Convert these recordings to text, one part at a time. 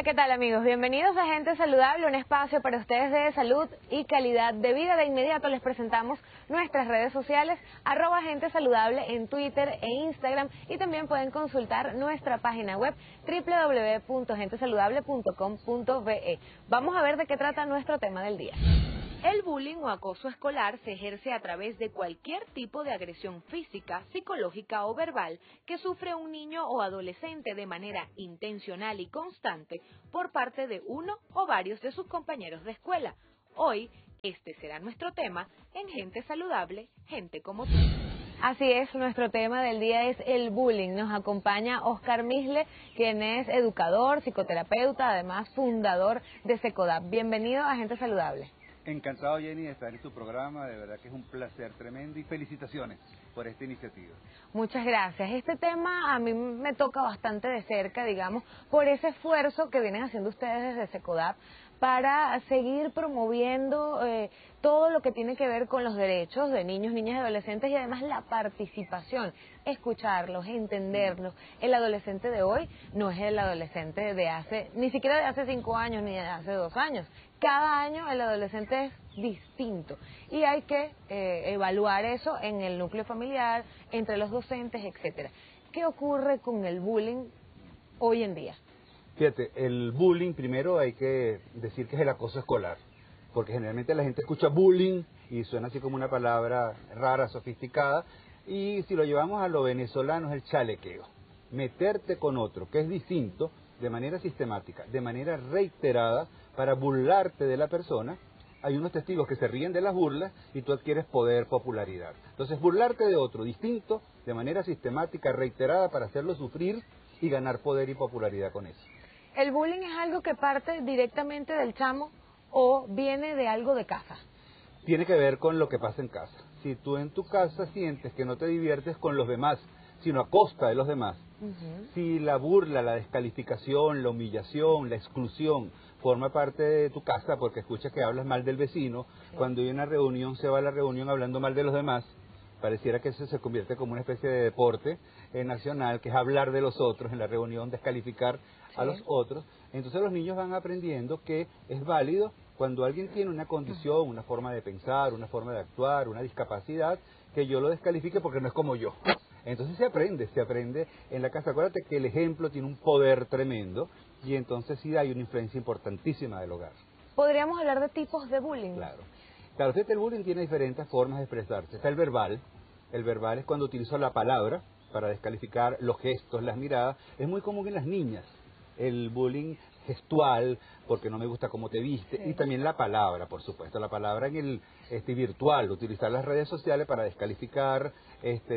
¿qué tal amigos? Bienvenidos a Gente Saludable, un espacio para ustedes de salud y calidad de vida. De inmediato les presentamos nuestras redes sociales, @Gente Saludable en Twitter e Instagram, y también pueden consultar nuestra página web www.gentesaludable.com.be. Vamos a ver de qué trata nuestro tema del día. El bullying o acoso escolar se ejerce a través de cualquier tipo de agresión física, psicológica o verbal que sufre un niño o adolescente de manera intencional y constante por parte de uno o varios de sus compañeros de escuela. Hoy, este será nuestro tema en Gente Saludable, gente como tú. Así es, nuestro tema del día es el bullying. Nos acompaña Oscar Misle, quien es educador, psicoterapeuta, además fundador de Secodap. Bienvenido a Gente Saludable. Encantado, Jenny, de estar en tu programa. De verdad que es un placer tremendo y felicitaciones por esta iniciativa. Muchas gracias. Este tema a mí me toca bastante de cerca, digamos, por ese esfuerzo que vienen haciendo ustedes desde Secodap para seguir promoviendo todo lo que tiene que ver con los derechos de niños, niñas y adolescentes, y además la participación, escucharlos, entenderlos. El adolescente de hoy no es el adolescente de hace, ni siquiera de hace 5 años ni de hace 2 años. Cada año el adolescente es distinto y hay que evaluar eso en el núcleo familiar, entre los docentes, etcétera. ¿Qué ocurre con el bullying hoy en día? Fíjate, el bullying, primero hay que decir que es el acoso escolar, porque generalmente la gente escucha bullying y suena así como una palabra rara, sofisticada, y si lo llevamos a lo venezolano es el chalequeo, meterte con otro que es distinto de manera sistemática, de manera reiterada, para burlarte de la persona. Hay unos testigos que se ríen de las burlas y tú adquieres poder, popularidad. Entonces, burlarte de otro distinto, de manera sistemática, reiterada, para hacerlo sufrir y ganar poder y popularidad con eso. ¿El bullying es algo que parte directamente del chamo o viene de algo de casa? Tiene que ver con lo que pasa en casa. Si tú en tu casa sientes que no te diviertes con los demás, sino a costa de los demás, si la burla, la descalificación, la humillación, la exclusión forma parte de tu casa porque escuchas que hablas mal del vecino, cuando hay una reunión se va a la reunión hablando mal de los demás, pareciera que eso se convierte como una especie de deporte nacional, que es hablar de los otros en la reunión, descalificar a los otros. Entonces los niños van aprendiendo que es válido cuando alguien tiene una condición, una forma de pensar, una forma de actuar, una discapacidad, que yo lo descalifique porque no es como yo. Entonces se aprende en la casa. Acuérdate que el ejemplo tiene un poder tremendo y entonces sí hay una influencia importantísima del hogar. ¿Podríamos hablar de tipos de bullying? Claro, fíjate, el bullying tiene diferentes formas de expresarse. Está el verbal es cuando utilizo la palabra para descalificar, los gestos, las miradas. Es muy común en las niñas el bullying gestual, porque no me gusta cómo te viste, y también la palabra, por supuesto, la palabra en el virtual, utilizar las redes sociales para descalificar,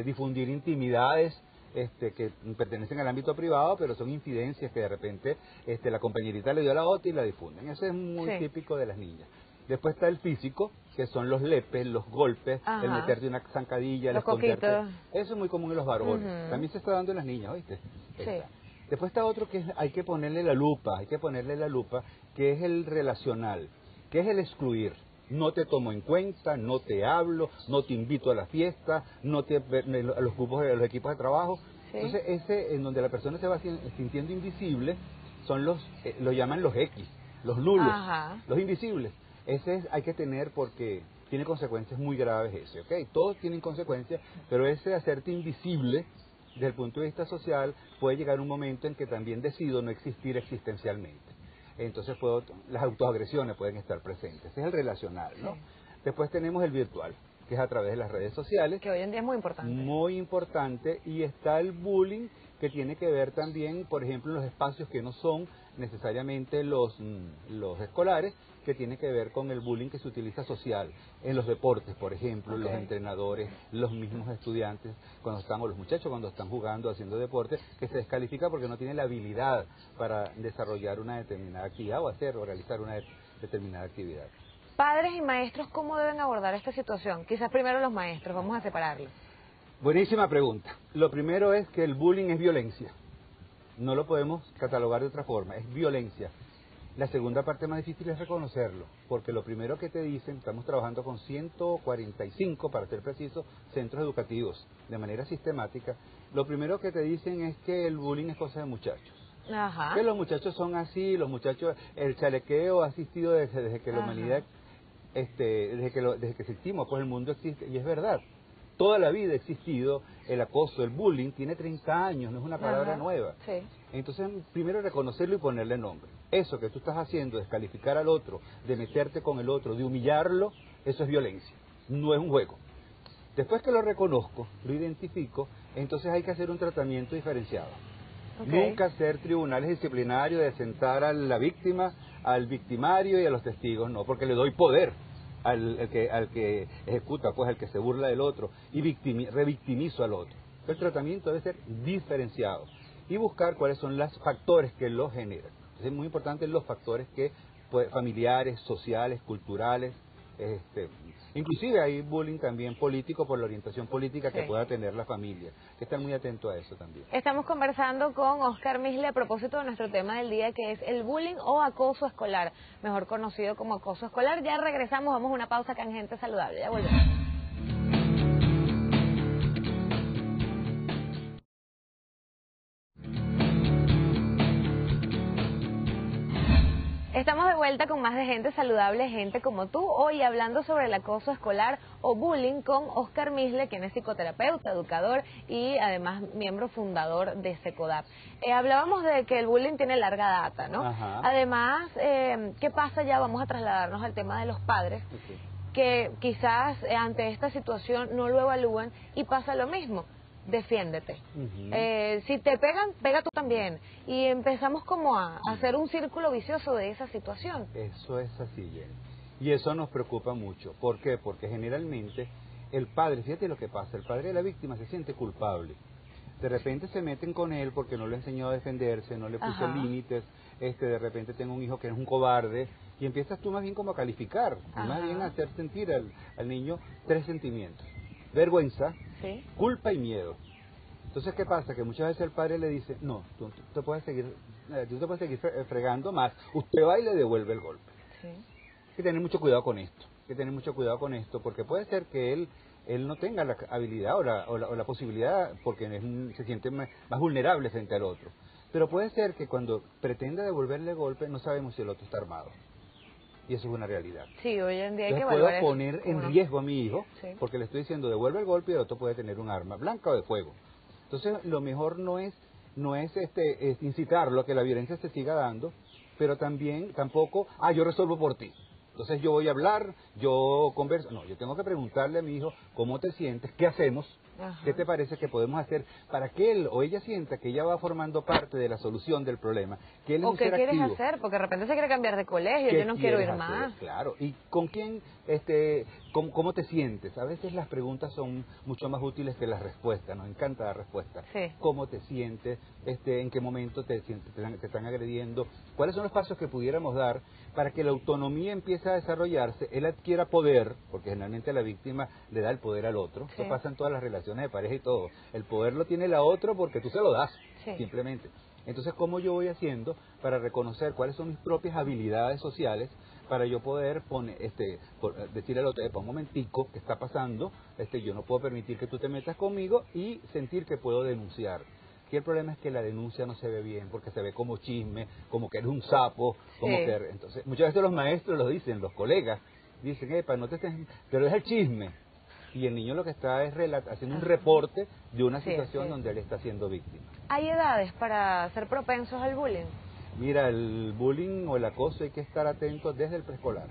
difundir intimidades que pertenecen al ámbito privado, pero son infidencias que de repente la compañerita le dio a la otra y la difunden. Eso es muy típico de las niñas. Después está el físico, que son los lepes, los golpes, el meterte una zancadilla, el esconderte. Eso es muy común en los varones. También se está dando en las niñas, ¿oíste? Sí. Después está otro que hay que ponerle la lupa, que es el relacional, que es el excluir. No te tomo en cuenta, no te hablo, no te invito a la fiesta, a los grupos, a los equipos de trabajo. Entonces ese en donde la persona se va sintiendo invisible, son lo llaman los X, los nulos, los invisibles. Hay que tener, porque tiene consecuencias muy graves ese, ¿ok? Todos tienen consecuencias, pero ese hacerte invisible desde el punto de vista social puede llegar un momento en que también decido no existir existencialmente. Entonces las autoagresiones pueden estar presentes. Ese es el relacional, ¿no? Después tenemos el virtual, que es a través de las redes sociales. Que hoy en día es muy importante. Muy importante. Y está el bullying, que tiene que ver también, por ejemplo, en los espacios que no son necesariamente los escolares, que tiene que ver con el bullying que se utiliza social, en los deportes, por ejemplo, los entrenadores, los mismos estudiantes, o los muchachos cuando están jugando, haciendo deporte, que se descalifica porque no tienen la habilidad para desarrollar una determinada actividad o realizar una determinada actividad. Padres y maestros, ¿cómo deben abordar esta situación? Quizás primero los maestros, vamos a separarlos. Buenísima pregunta. Lo primero es que el bullying es violencia. No lo podemos catalogar de otra forma, es violencia. La segunda parte más difícil es reconocerlo, porque lo primero que te dicen, estamos trabajando con 145, para ser preciso, centros educativos, de manera sistemática. Lo primero que te dicen es que el bullying es cosa de muchachos. Ajá. Que los muchachos son así, los muchachos, el chalequeo ha existido desde que la Ajá. humanidad, desde que existimos, pues el mundo existe, y es verdad. Toda la vida ha existido el acoso, el bullying, tiene 30 años, no es una palabra Ajá. nueva. Sí. Entonces, primero reconocerlo y ponerle nombre. Eso que tú estás haciendo, descalificar al otro, de meterte con el otro, de humillarlo, eso es violencia, no es un juego. Después que lo reconozco, lo identifico, entonces hay que hacer un tratamiento diferenciado. Okay. Nunca hacer tribunales disciplinarios de sentar a la víctima, al victimario y a los testigos, no, porque le doy poder al que ejecuta, pues al que se burla del otro, y revictimizo al otro. El tratamiento debe ser diferenciado y buscar cuáles son los factores que lo generan. Entonces, es muy importante los factores que familiares, sociales, culturales, inclusive hay bullying también político por la orientación política que Sí. pueda tener la familia. Hay que estar muy atento a eso también. Estamos conversando con Oscar Misle a propósito de nuestro tema del día, que es el bullying o acoso escolar, mejor conocido como acoso escolar. Ya regresamos, vamos a una pausa acá en Gente Saludable. Ya volvemos. Estamos de vuelta con más de Gente Saludable, gente como tú, hoy hablando sobre el acoso escolar o bullying con Oscar Misle, quien es psicoterapeuta, educador y además miembro fundador de Secodap. Hablábamos de que el bullying tiene larga data, ¿no? Ajá. Además, ¿qué pasa ya? Vamos a trasladarnos al tema de los padres, Okay. que quizás ante esta situación no lo evalúan y pasa lo mismo. Defiéndete. Ujú. Si te pegan, pega tú también. Y empezamos como a hacer un círculo vicioso de esa situación. Eso es así, Jenny. Y eso nos preocupa mucho. ¿Por qué? Porque generalmente el padre, fíjate lo que pasa, el padre de la víctima se siente culpable. De repente se meten con él porque no le enseñó a defenderse, no le puso Ajá. límites, de repente tengo un hijo que es un cobarde, y empiezas tú más bien como a calificar, y más Ajá. bien a hacer sentir al niño 3 sentimientos: vergüenza, Sí. culpa y miedo. Entonces, ¿qué pasa? Que muchas veces el padre le dice, no, tú te puedes seguir, fregando más, usted va y le devuelve el golpe. Sí. Hay que tener mucho cuidado con esto, hay que tener mucho cuidado con esto, porque puede ser que él no tenga la habilidad o la posibilidad, porque se siente más vulnerable frente al otro. Pero puede ser que cuando pretenda devolverle el golpe, no sabemos si el otro está armado. Y eso es una realidad. Sí, hoy en día hay que Entonces evaluar puedo eso, poner ¿cómo en no? riesgo a mi hijo, Sí. porque le estoy diciendo devuelve el golpe y el otro puede tener un arma, blanca o de fuego. Entonces lo mejor no es incitarlo a que la violencia se siga dando, pero tampoco, yo resuelvo por ti. Entonces yo voy a hablar, yo converso. No, yo tengo que preguntarle a mi hijo cómo te sientes, qué hacemos, Ajá. qué te parece que podemos hacer para que él o ella sienta que ella va formando parte de la solución del problema, que él es ¿O un qué ser quieres activo. hacer? Porque de repente se quiere cambiar de colegio, ¿Qué yo no quiero ir quieres más. hacer? Claro. ¿Y con quién, cómo te sientes? A veces las preguntas son mucho más útiles que las respuestas. Nos encanta la respuesta. Sí. ¿Cómo te sientes? ¿En qué momento te están agrediendo? ¿Cuáles son los pasos que pudiéramos dar para que la autonomía empiece a desarrollarse, él adquiera poder, porque generalmente la víctima le da el poder al otro? Sí. Eso pasa en todas las relaciones de pareja y todo. El poder lo tiene la otra porque tú se lo das, Sí. simplemente. Entonces, ¿cómo yo voy haciendo para reconocer cuáles son mis propias habilidades sociales para yo poder decirle al otro, un momentico, ¿qué está pasando? Yo no puedo permitir que tú te metas conmigo, y sentir que puedo denunciar. Aquí el problema es que la denuncia no se ve bien, porque se ve como chisme, como que eres un sapo, como Sí. que... Entonces, muchas veces los maestros lo dicen, los colegas, dicen, no te estés... Pero es el chisme. Y el niño lo que está es haciendo un reporte de una Sí, situación sí. donde él está siendo víctima. ¿Hay edades para ser propensos al bullying? Mira, el bullying o el acoso hay que estar atento desde el preescolar.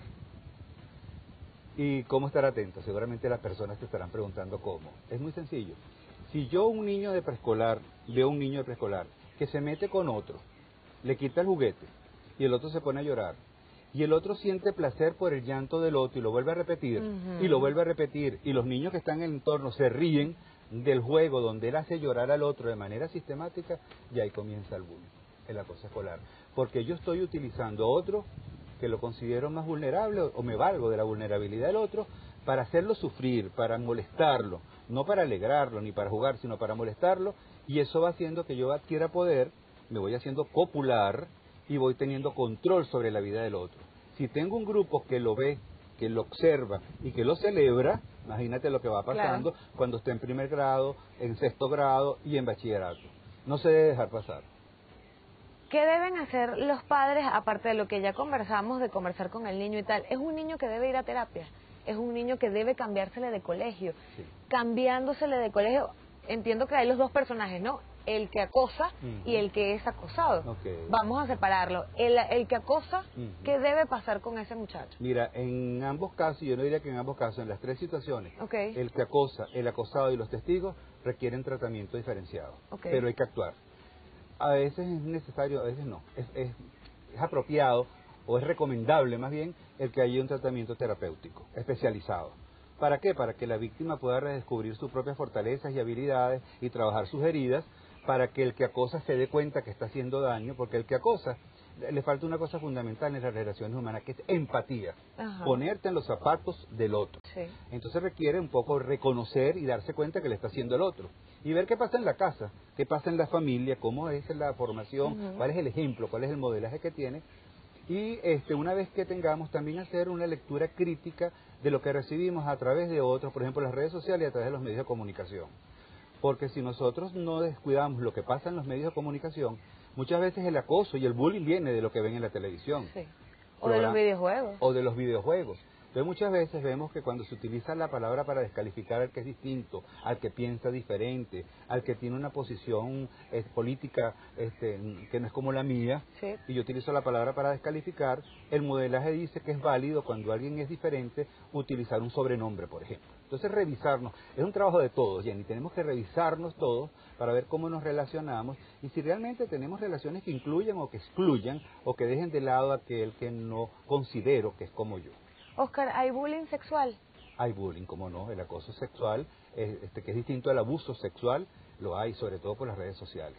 ¿Y cómo estar atento? Seguramente las personas te estarán preguntando cómo. Es muy sencillo. Si yo, un niño de preescolar, veo un niño de preescolar que se mete con otro, le quita el juguete y el otro se pone a llorar, y el otro siente placer por el llanto del otro y lo vuelve a repetir, Ujú. y lo vuelve a repetir, y los niños que están en el entorno se ríen del juego donde él hace llorar al otro de manera sistemática, y ahí comienza el bullying, el acoso escolar. Porque yo estoy utilizando a otro que lo considero más vulnerable, o me valgo de la vulnerabilidad del otro para hacerlo sufrir, para molestarlo, no para alegrarlo ni para jugar, sino para molestarlo, y eso va haciendo que yo adquiera poder, me voy haciendo popular y voy teniendo control sobre la vida del otro. Si tengo un grupo que lo ve, que lo observa y que lo celebra, imagínate lo que va pasando cuando esté en primer grado, en sexto grado y en bachillerato. No se debe dejar pasar. ¿Qué deben hacer los padres, aparte de lo que ya conversamos, de conversar con el niño y tal? ¿Es un niño que debe ir a terapia? ¿Es un niño que debe cambiársele de colegio? Sí. Cambiándosele de colegio, entiendo que hay los dos personajes, ¿no? El que acosa y el que es acosado. Okay. Vamos a separarlo. El que acosa, ¿qué debe pasar con ese muchacho? Mira, en ambos casos, yo no diría que en ambos casos, en las tres situaciones, Okay. el que acosa, el acosado y los testigos requieren tratamiento diferenciado, Okay. pero hay que actuar. A veces es necesario, a veces no. Es apropiado o es recomendable más bien el que haya un tratamiento terapéutico especializado. ¿Para qué? Para que la víctima pueda redescubrir sus propias fortalezas y habilidades y trabajar sus heridas, para que el que acosa se dé cuenta que está haciendo daño, porque el que acosa le falta una cosa fundamental en las relaciones humanas, que es empatía. Ajá. Ponerte en los zapatos del otro. Sí. Entonces requiere un poco reconocer y darse cuenta que le está haciendo el otro. Y ver qué pasa en la casa, qué pasa en la familia, cómo es la formación, cuál es el ejemplo, cuál es el modelaje que tiene. Y una vez que tengamos, también hacer una lectura crítica de lo que recibimos a través de otros, por ejemplo las redes sociales y a través de los medios de comunicación. Porque si nosotros no descuidamos lo que pasa en los medios de comunicación, muchas veces el acoso y el bullying viene de lo que ven en la televisión. Sí. O de los videojuegos. O de los videojuegos. Entonces muchas veces vemos que cuando se utiliza la palabra para descalificar al que es distinto, al que piensa diferente, al que tiene una posición política que no es como la mía, Sí. y yo utilizo la palabra para descalificar, el modelaje dice que es válido cuando alguien es diferente utilizar un sobrenombre, por ejemplo. Entonces revisarnos, es un trabajo de todos, Jenny, tenemos que revisarnos todos para ver cómo nos relacionamos y si realmente tenemos relaciones que incluyan o que excluyan o que dejen de lado a aquel que no considero que es como yo. Oscar, ¿hay bullying sexual? Hay bullying, como no, el acoso sexual, que es distinto al abuso sexual, lo hay, sobre todo por las redes sociales.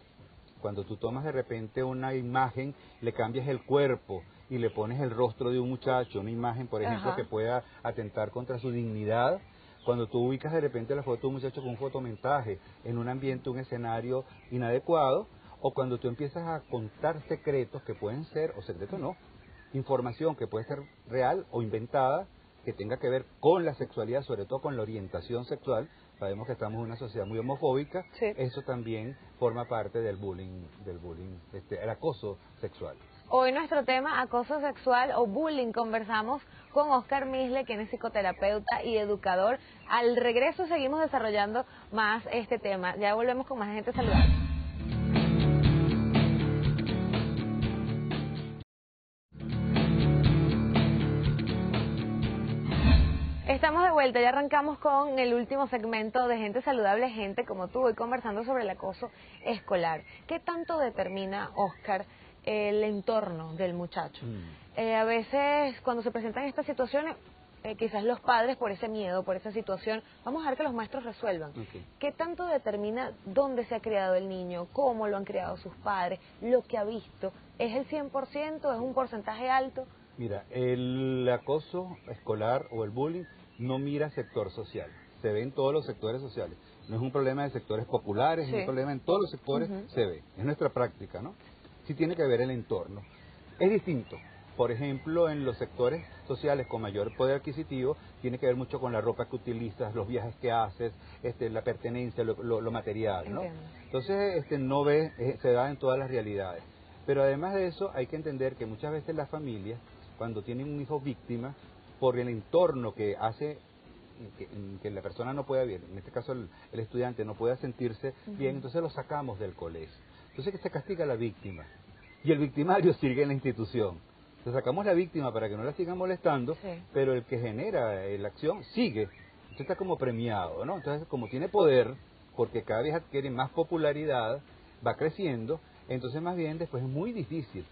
Cuando tú tomas de repente una imagen, le cambias el cuerpo y le pones el rostro de un muchacho, una imagen, por ejemplo, que pueda atentar contra su dignidad. Cuando tú ubicas de repente la foto de un muchacho con un fotomontaje en un ambiente, un escenario inadecuado, o cuando tú empiezas a contar secretos que pueden ser, o secretos no, información que puede ser real o inventada, que tenga que ver con la sexualidad, sobre todo con la orientación sexual. Sabemos que estamos en una sociedad muy homofóbica, sí. Eso también forma parte del bullying, el acoso sexual. Hoy nuestro tema, acoso sexual o bullying, conversamos con Oscar Misle, quien es psicoterapeuta y educador. Al regreso seguimos desarrollando más este tema. Ya volvemos con más gente saludable. Estamos de vuelta, ya arrancamos con el último segmento de Gente Saludable, gente como tú, hoy conversando sobre el acoso escolar. ¿Qué tanto determina, Oscar, el entorno del muchacho? A veces cuando se presentan estas situaciones, quizás los padres por ese miedo, por esa situación, vamos a ver que los maestros resuelvan. ¿Qué tanto determina dónde se ha criado el niño, cómo lo han criado sus padres, lo que ha visto? ¿Es el 100%? ¿Es un porcentaje alto? Mira, el acoso escolar o el bullying no mira sector social, se ve en todos los sectores sociales. No es un problema de sectores populares, es un problema en todos los sectores, se ve. Es nuestra práctica, ¿no? Sí tiene que ver el entorno. Es distinto. Por ejemplo, en los sectores sociales con mayor poder adquisitivo, tiene que ver mucho con la ropa que utilizas, los viajes que haces, la pertenencia, lo material, ¿no? Entonces, no ve, se da en todas las realidades. Pero además de eso, hay que entender que muchas veces las familias, cuando tienen un hijo víctima, por el entorno que hace que la persona no pueda vivir, en este caso el estudiante no pueda sentirse bien, entonces lo sacamos del colegio. Entonces que se castiga a la víctima y el victimario sigue en la institución. Entonces sacamos la víctima para que no la sigan molestando, pero el que genera la acción sigue. Entonces está como premiado, ¿no? Entonces como tiene poder, porque cada vez adquiere más popularidad, va creciendo, entonces más bien después es muy difícil.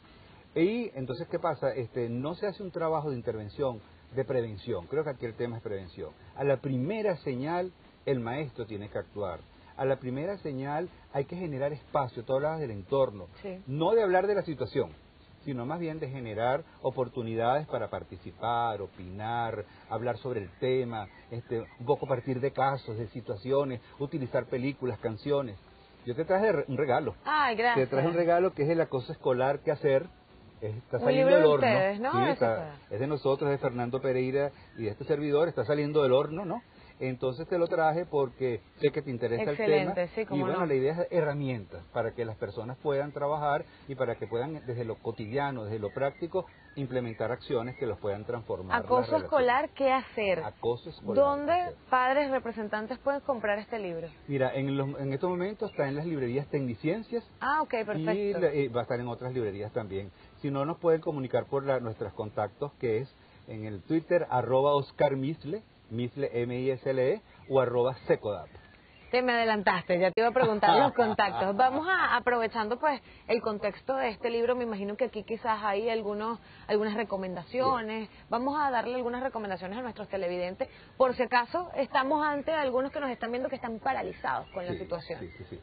Y entonces, ¿qué pasa? No se hace un trabajo de intervención, de prevención. Creo que aquí el tema es prevención. A la primera señal, el maestro tiene que actuar. A la primera señal hay que generar espacio. Tú hablabas del entorno. No de hablar de la situación, sino más bien de generar oportunidades para participar, opinar, hablar sobre el tema, un poco partir de casos, de situaciones, utilizar películas, canciones. Yo te traje un regalo. Ay, gracias. Te traje un regalo que es el acoso escolar que hacer. Está libro saliendo del de horno. ustedes, ¿no? Sí, es de nosotros, de Fernando Pereira y de este servidor, está saliendo del horno, ¿no? Entonces te lo traje porque sé que te interesa Excelente, el tema. sí, cómo Y bueno, no. la idea es herramientas para que las personas puedan trabajar y para que puedan desde lo cotidiano, desde lo práctico, implementar acciones que los puedan transformar. Acoso escolar, ¿qué hacer? Acoso escolar. ¿Dónde padres representantes pueden comprar este libro? Mira, en estos momentos está en las librerías Tecniciencias. Ah, ok, perfecto. Y va a estar en otras librerías también. Si no, nos pueden comunicar por nuestros contactos, que es en el Twitter, @OscarMisle, Misle, M-I-S-L-E, o @Secodap. Te me adelantaste, ya te iba a preguntar los contactos. Vamos aprovechando pues el contexto de este libro, me imagino que aquí quizás hay algunas recomendaciones. Vamos a darle algunas recomendaciones a nuestros televidentes, por si acaso estamos ante algunos que nos están viendo que están paralizados con la situación. Sí.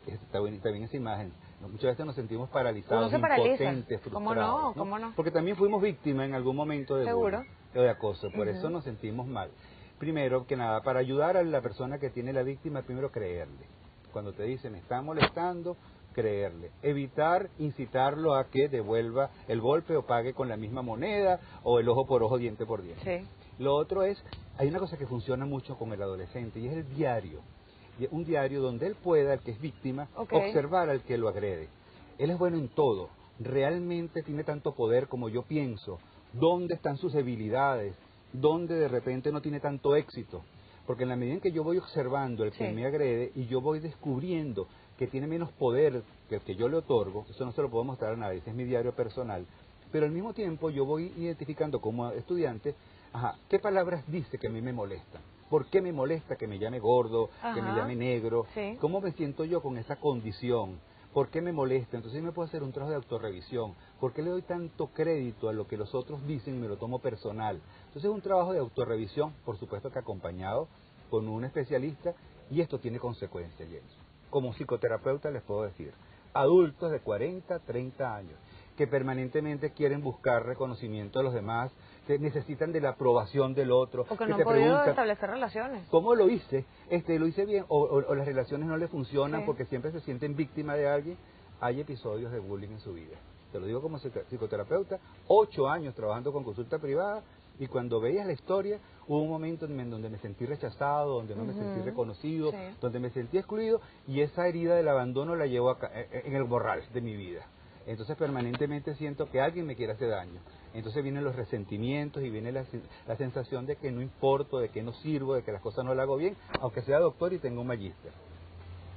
Está bien esa imagen. Muchas veces nos sentimos paralizados, Uno se paraliza. impotentes, ¿Cómo frustrados. no? ¿Cómo no? Porque también fuimos víctimas en algún momento de ¿Seguro? bullying o de acoso, por eso nos sentimos mal. Primero que nada, para ayudar a la persona que tiene la víctima, primero creerle. Cuando te dicen, me está molestando, creerle. Evitar incitarlo a que devuelva el golpe o pague con la misma moneda o el ojo por ojo, diente por diente. Sí. Lo otro es, hay una cosa que funciona mucho con el adolescente y es el diario. Un diario donde él pueda, el que es víctima, observar al que lo agrede. Él es bueno en todo. Realmente tiene tanto poder como yo pienso. ¿Dónde están sus debilidades? ¿Dónde de repente no tiene tanto éxito? Porque en la medida en que yo voy observando el que me agrede y yo voy descubriendo que tiene menos poder que el que yo le otorgo, eso no se lo puedo mostrar a nadie, ese es mi diario personal, pero al mismo tiempo yo voy identificando como estudiante, ¿qué palabras dice que a mí me molestan? ¿Por qué me molesta que me llame gordo, que me llame negro? Sí. ¿Cómo me siento yo con esa condición? ¿Por qué me molesta? Entonces me puedo hacer un trabajo de autorrevisión. ¿Por qué le doy tanto crédito a lo que los otros dicen y me lo tomo personal? Entonces es un trabajo de autorrevisión, por supuesto que acompañado con un especialista, y esto tiene consecuencias, James. Como psicoterapeuta les puedo decir, adultos de 40, 30 años, que permanentemente quieren buscar reconocimiento de los demás, que necesitan de la aprobación del otro, O que que no te han podido preguntan, establecer relaciones. ¿cómo lo hice? ¿Lo hice bien? O las relaciones no le funcionan Sí. porque siempre se sienten víctimas de alguien. Hay episodios de bullying en su vida. Te lo digo como psicoterapeuta, 8 años trabajando con consulta privada, y cuando veías la historia, hubo un momento en donde me sentí rechazado, donde no me sentí reconocido, donde me sentí excluido, y esa herida del abandono la llevo acá, en el morral de mi vida. Entonces permanentemente siento que alguien me quiere hacer daño. Entonces vienen los resentimientos y viene la sensación de que no importo, de que no sirvo, de que las cosas no las hago bien, aunque sea doctor y tenga un magíster.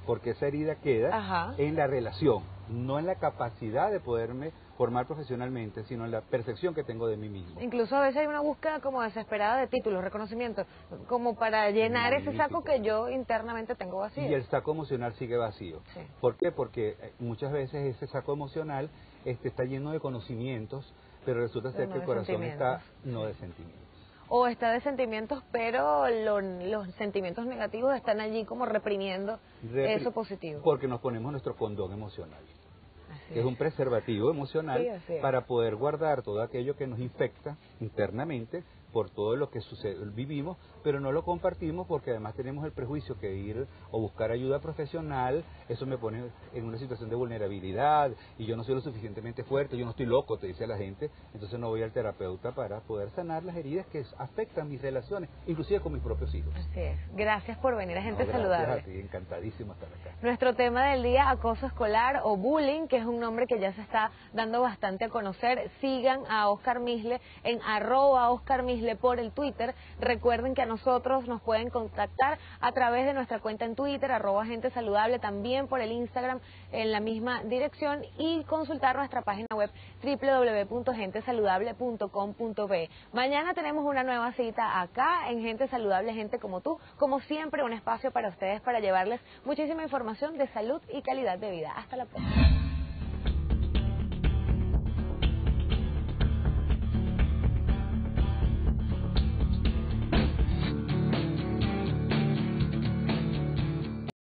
Porque esa herida queda en la relación, no en la capacidad de poderme formar profesionalmente, sino en la percepción que tengo de mí mismo. Incluso a veces hay una búsqueda como desesperada de títulos, reconocimiento, como para llenar ese saco que yo internamente tengo vacío. Y el saco emocional sigue vacío. Sí. ¿Por qué? Porque muchas veces ese saco emocional está lleno de conocimientos, pero resulta ser que el corazón está no de sentimientos. O está de sentimientos, pero los sentimientos negativos están allí como reprimiendo eso positivo. Porque nos ponemos nuestro condón emocional, que es un preservativo emocional para poder guardar todo aquello que nos infecta internamente por todo lo que vivimos, pero no lo compartimos porque además tenemos el prejuicio que ir o buscar ayuda profesional, eso me pone en una situación de vulnerabilidad y yo no soy lo suficientemente fuerte, yo no estoy loco, te dice la gente, entonces no voy al terapeuta para poder sanar las heridas que afectan mis relaciones, inclusive con mis propios hijos. Así es. Gracias por venir a Gente Saludable. Gracias a ti, encantadísimo estar acá. Nuestro tema del día, acoso escolar o bullying, que es un nombre que ya se está dando bastante a conocer. Sigan a Oscar Misle en @OscarMisle por el Twitter. Recuerden que a nosotros nos pueden contactar a través de nuestra cuenta en Twitter, @Gente Saludable, también por el Instagram en la misma dirección, y consultar nuestra página web www.gentesaludable.com.be. Mañana tenemos una nueva cita acá en Gente Saludable, gente como tú. Como siempre, un espacio para ustedes para llevarles muchísima información de salud y calidad de vida. Hasta la próxima.